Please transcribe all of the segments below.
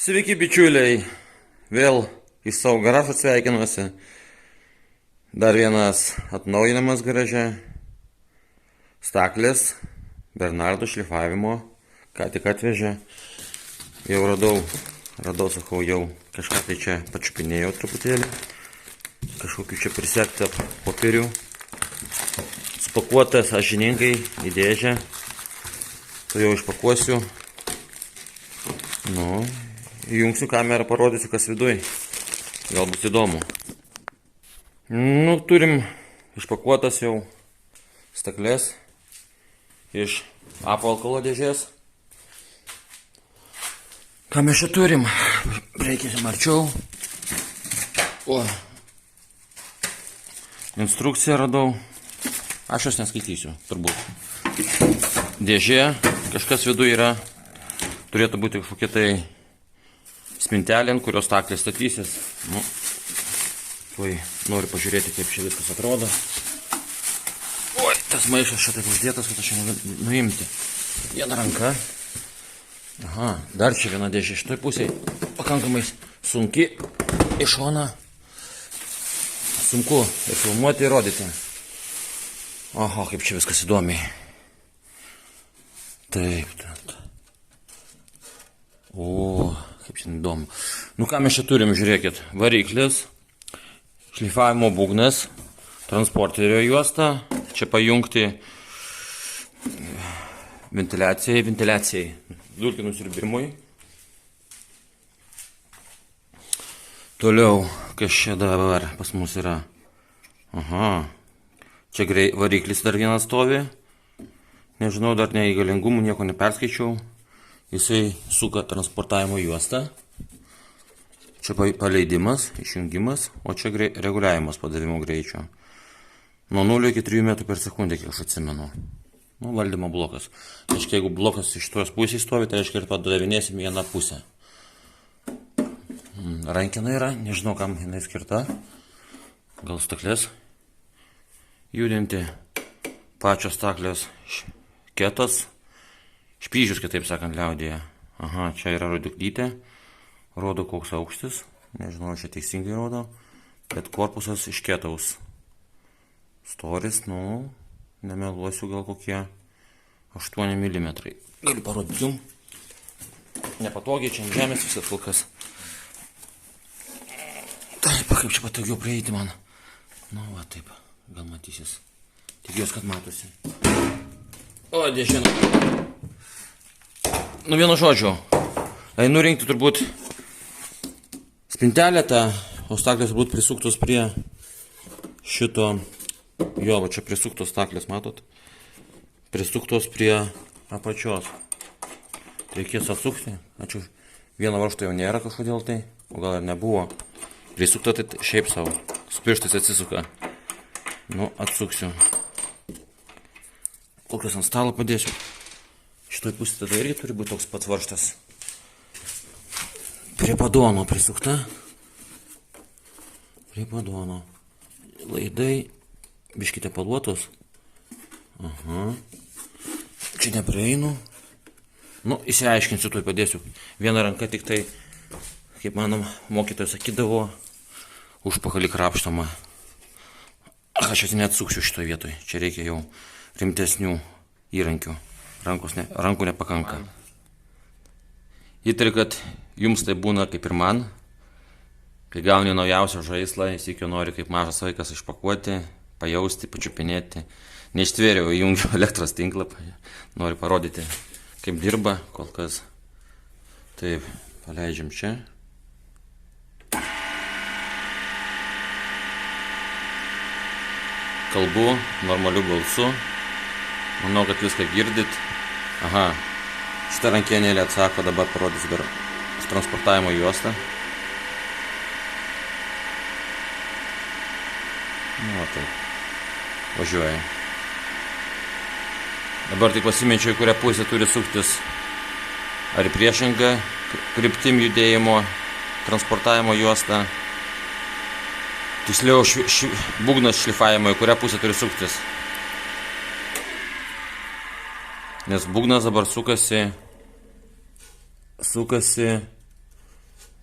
Sveiki bičiuliai, vėl iš savo garažo sveikinuosi. Dar vienas atnaujinamas garaže. Staklės, Bernardo šlifavimo, ką tik atvežė. Jau radau, sakau, jau kažką tai čia pačiupinėjau truputėlį. Kažkokiu čia prisektą popierių. Spakuotas sąžiningai į dėžę. Tu jau išpakuosiu. Nu, įjungsiu kamerą, parodysiu, kas viduj. Gal bus įdomu. Nu, turim išpakuotas jau staklės iš apvalkalo dėžės. Ką mes čia turim? Reikia arčiau. O. Instrukciją radau. Aš jos neskaitysiu, turbūt. Dėžė, kažkas viduje yra. Turėtų būti kažkokia tai spintelė, ant kurios staklės statysis. Nu, tuoj noriu pažiūrėti, kaip čia viskas atrodo. Oi, tas maišas čia taip uždėtas, kad aš čia negaliu nuimti. Viena ranka. Aha, dar čia viena dėžė šitoj pusėje. Pakankamai sunki iš šono. Sunku ir filmuoti, ir rodyti. Oho, kaip čia viskas įdomiai. Taip. O, kaip čia įdomu. Nu ką mes čia turim, žiūrėkit. Variklis, šlifavimo būgnas, transporterio juosta, čia pajungti ventiliacijai, dulkių nusiurbimui. Toliau, kas čia dabar pas mus yra? Aha, čia variklis dar vienas stovi. Nežinau, dar neįgalingumų, nieko neperskaičiau. Jisai suka transportavimo juostą. Čia paleidimas, išjungimas, o čia reguliavimas padavimo greičio. Nuo 0 iki 3 metrų per sekundę, kiek aš atsimenu. Nu, valdymo blokas. Aiškiai, jeigu blokas iš tos pusės stovi, tai aiškiai ir padavinėsim vieną pusę. Rankina yra, nežinau, kam jinai skirta. Gal staklės judinti. Pačios staklės kietos. Špyžius, kitaip sakant, liaudėje. Aha, čia yra rodiklytė. Rodo, koks aukštis. Nežinau, čia teisingai rodo. Bet korpusas iš kietaus. Storis, nu, nemeluosiu, gal kokie 8 mm. Galiu parodyti jum. Nepatogiai, čia ant žemės viskas kol kas. Taip, kaip čia patogiau prieiti man. Nu, va, taip. Gal matysis. Tikiuosi, kad matosi. O, dėžė. Nu, vienu žodžiu, einu rinkti turbūt spintelę tą, o staklės turbūt prisuktos prie šito, jo, va čia prisuktos staklės, matot? Prisuktos prie apačios. Reikės atsukti, ačiū, vieno varžto jau nėra kažkodėl tai, o gal ir nebuvo. Prisukta tai šiaip savo, su pirštais atsisuka. Nu, atsuksiu. Kokios ant stalo padėsiu. Šitoj pusė tada irgi turi būti toks pats varžtas. Prie padono prisukta. Prie padono. Laidai. Biškite paluotos. Aha. Čia neprieinu. Nu, įsiaiškinsiu, tuoj padėsiu. Viena ranka tik tai, kaip manom, mokytojas sakydavo, užpakalį krapštama. Aš neatsuksiu šitoj vietoj. Čia reikia jau rimtesnių įrankių. Rankų nepakanka. Įtariu, kad jums tai būna kaip ir man. Kai gauni naujausią žaislą, įsikio nori kaip mažas vaikas išpakuoti, pajausti, pačiupinėti. Neištvėriau, įjungiu elektros tinklą. Noriu parodyti, kaip dirba kol kas. Taip, paleidžiam čia. Kalbu normaliu balsu. Manau, kad viską girdit. Aha, šitą rankienėlę atsako, dabar parodysiu dar transportavimo juostą. Nu, taip. Važiuoja. Dabar tik pasimečiau, į kurią pusę turi suktis. Ar į priešingą kryptim judėjimo transportavimo juostą. Tiksliau, būgnas šlifavimo, į kurią pusę turi suktis. Nes būgnas dabar sukasi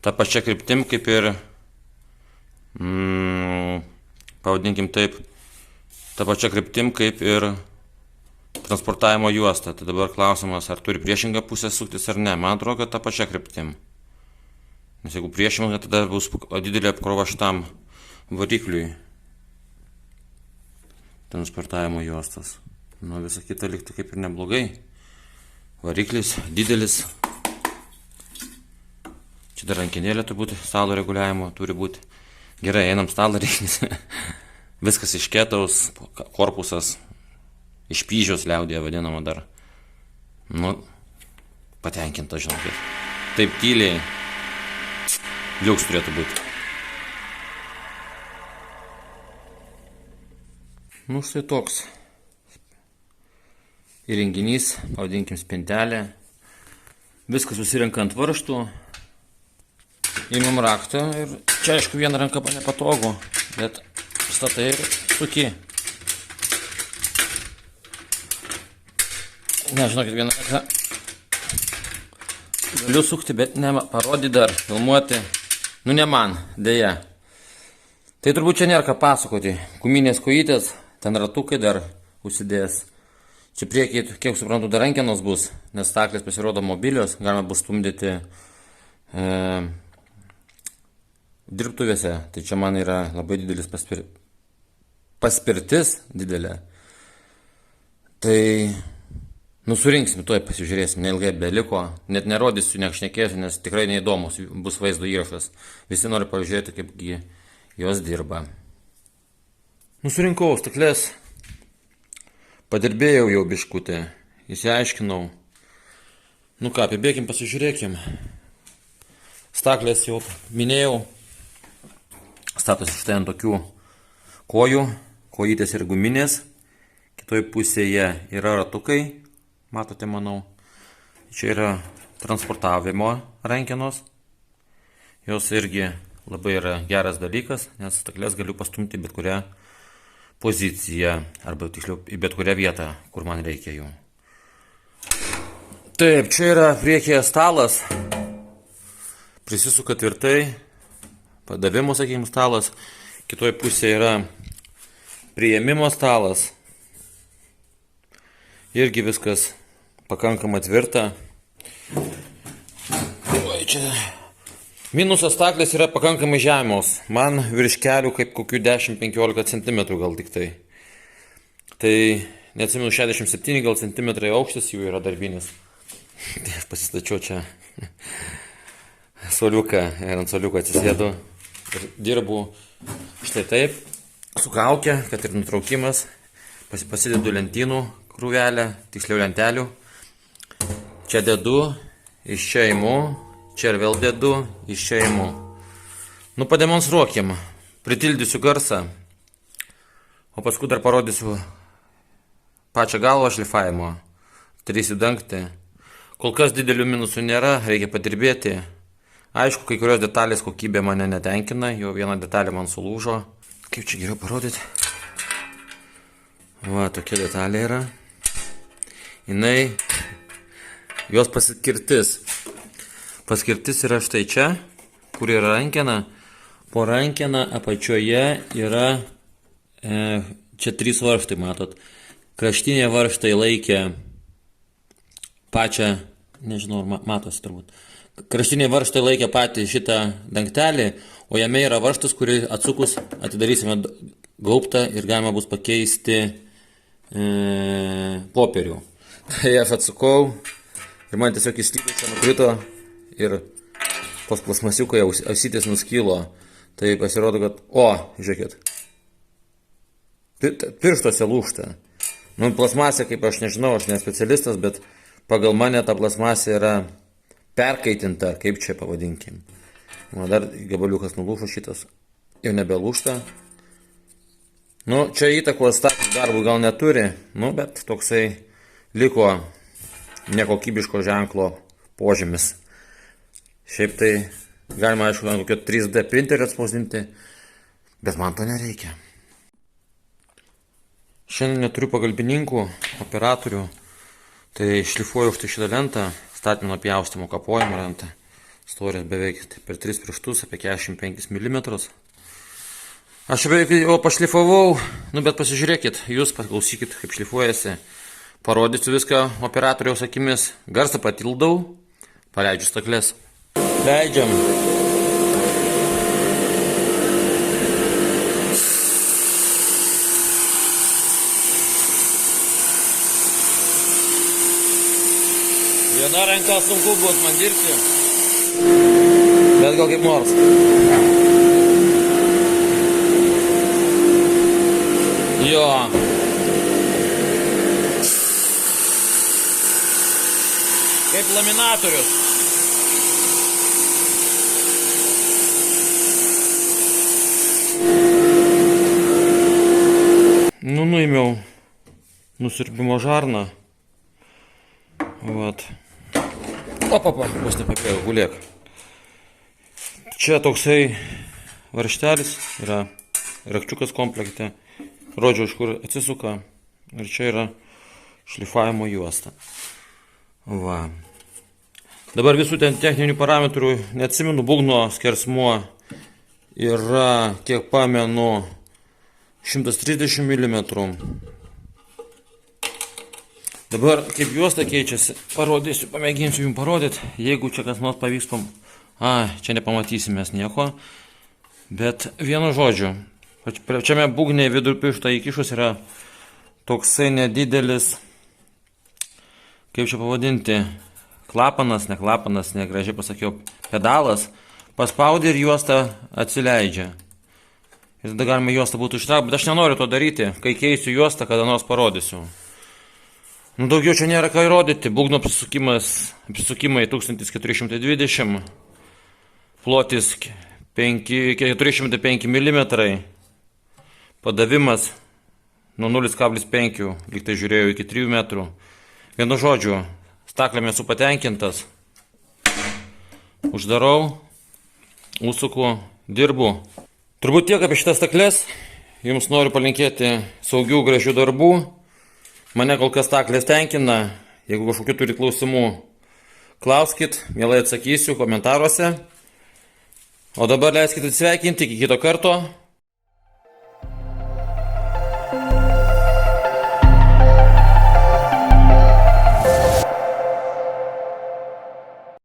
ta pačia kryptim kaip ir, pavadinkim taip, ta pačia kryptim kaip ir transportavimo juosta. Tai dabar klausimas, ar turi priešingą pusę suktis ar ne. Man atrodo, kad ta pačia kryptim. Nes jeigu priešinga, tada bus didelė apkrova šitam varikliui. Transportavimo juostas. Nu, visa kita liktų kaip ir neblogai. Variklis didelis. Čia dar rankinėlė turbūt stalo reguliavimo turi būti. Gerai, einam stalą reikia. Viskas iš ketaus, korpusas iš pyžiaus liaudėje vadinama dar. Nu, patenkinta, žinokit. Taip tyliai. Liuks turėtų būti. Nu, štai toks įrenginys, pavadinkim spintelė. Viskas susirenka ant varžtų. Įmam raktą ir čia, aišku, vieną ranką nepatogu, bet statai ir suki. Nežinokit, vieną ranką galiu sukti, bet ne parodyti dar, filmuoti. Nu, ne man, dėja. Tai turbūt čia nėra ką pasakoti. Guminės kojytės, ten ratukai dar užsidės. Čia priekiai, kiek suprantu, dar rankenos bus, nes staklės pasirodo mobilios, galima bus stumdyti dirbtuvėse. Tai čia man yra labai didelis paspirtis didelė. Tai surinksim, tuoj pasižiūrėsim, neilgai beliko. Net nerodysiu, nešnekėsiu, nes tikrai neįdomus bus vaizdo įrašas. Visi nori pažiūrėti, kaipgi jos dirba. Surinkau staklės. Padirbėjau jau biškutę, įsiaiškinau. Nu ką, apibėkim, pasižiūrėkim. Staklės jau minėjau. Statosi štai ant tokių kojų, kojytės ir guminės. Kitoj pusėje yra ratukai, matote, manau. Čia yra transportavimo rankenos. Jos irgi labai yra geras dalykas, nes staklės galiu pastumti bet kurią poziciją, arba tiksliau į bet kurią vietą, kur man reikia jų. Taip, čia yra priekyje stalas, prisisuka tvirtai, padavimo, sakykim, stalas, kitoje pusėje yra priėmimo stalas, irgi viskas pakankamai tvirta. Oi, čia minusas staklės yra pakankamai žemiaus. Man virš kelių kaip kokių 10-15 cm gal tik tai. Tai neatsimenu, 67 gal centimetrai aukštis jų yra darbinis. Tai aš pasistačiau čia suoliuką ir ant suoliuko atsisėdu ir dirbu štai taip, su kauke, kad ir nutraukimas. Pasidedu lentynų krūvelę, tiksliau lentelių. Čia dedu, iš čia imu. Čia ir vėl dedu, iš čia imu. Nu, pademonstruokim. Pritildysiu garsą. O paskui dar parodysiu pačią galvą šlifavimo. Darysiu dangtį. Kol kas didelių minusų nėra, reikia padirbėti. Aišku, kai kurios detalės kokybė mane netenkina. Jau viena detalė man sulūžo. Kaip čia geriau parodyti? Va, tokia detalė yra. Jos paskirtis. Paskirtis yra štai čia, kur yra rankena. Po rankena apačioje yra čia 3 varžtai, matot. Kraštiniai varžtai laikė pačią, nežinau, matosi turbūt. Kraštiniai varžtai laikė patį šitą dangtelį, o jame yra varžtas, kurį atsukus atidarysime gaubtą ir galima bus pakeisti popierių. Tai aš atsukau ir man tiesiog įslydo čia nukrito. Ir tos plasmasiukai ausytės nuskilo. Tai pasirodo, kad... žiūrėkit. Pirštuose lūžta. Nu, plasmasė, kaip aš nežinau, aš ne specialistas, bet pagal mane ta plasmasė yra perkaitinta, kaip čia pavadinkim. Dar gabaliukas nulūžo šitas. Jau nebelūžta. Nu, čia įtakos staklių darbų gal neturi. Nu, bet toksai liko nekokybiško ženklo požymis. Šiaip tai galima, aišku, ant kokio 3D printerio atspausdinti, bet man to nereikia. Šiandien neturiu pagalbininkų, operatorių, tai šlifuoju štai šitą lentą, statinio pjaustimo kapojimo lentą. Storis beveik per 3 pirštus, apie 45 mm. Aš beveik jau pašlifavau, bet pasižiūrėkit, jūs paklausykit, kaip šlifuojasi. Parodysiu viską operatoriaus akimis. Garsą patildau, paleidžiu stakles. Leidžiam. Viena ranka sunku bus man dirbti, bet gal kaip nors. Jo. Kaip laminatorius. Nuėmiau nusiurbimo žarną. Vat. Opa, vos nepapėjau, gulėk. Čia toksai varžtelis yra, rakčiukas komplekte. Rodžiau, iš kur atsisuka. Ir čia yra šlifavimo juosta. Va. Dabar visų ten techninių parametrų neatsimenu, būgno skersmuo yra, kiek pamenu, 130 mm. Dabar kaip juosta keičiasi, parodysiu, pamėginsiu jums parodyti, jeigu čia kas nors pavyks čia nepamatysim mes nieko, bet vienu žodžiu, pačiame būgnėje vidur piršto įkišus yra toksai nedidelis, kaip čia pavadinti, klapanas, negražiai pasakiau, pedalas, paspaudi ir juosta atsileidžia. Ir tada galima juostą būtų ištraukti, bet aš nenoriu to daryti, kai keisiu juostą, kada nors parodysiu. Daugiau čia nėra ką įrodyti, būgno apsisukimai 1420, plotis 405 mm, padavimas nuo 0,5, lyg tai žiūrėjau, iki 3 metrų. Vienu žodžiu, staklėm esu patenkintas, uždarau, užsuku, dirbu. Turbūt tiek apie šitas stakles, jums noriu palinkėti saugių, gražių darbų. Mane kol kas staklės tenkina, jeigu kažkokių turi klausimų, klauskit, mielai atsakysiu komentaruose. O dabar leiskit atsisveikinti, iki kito karto.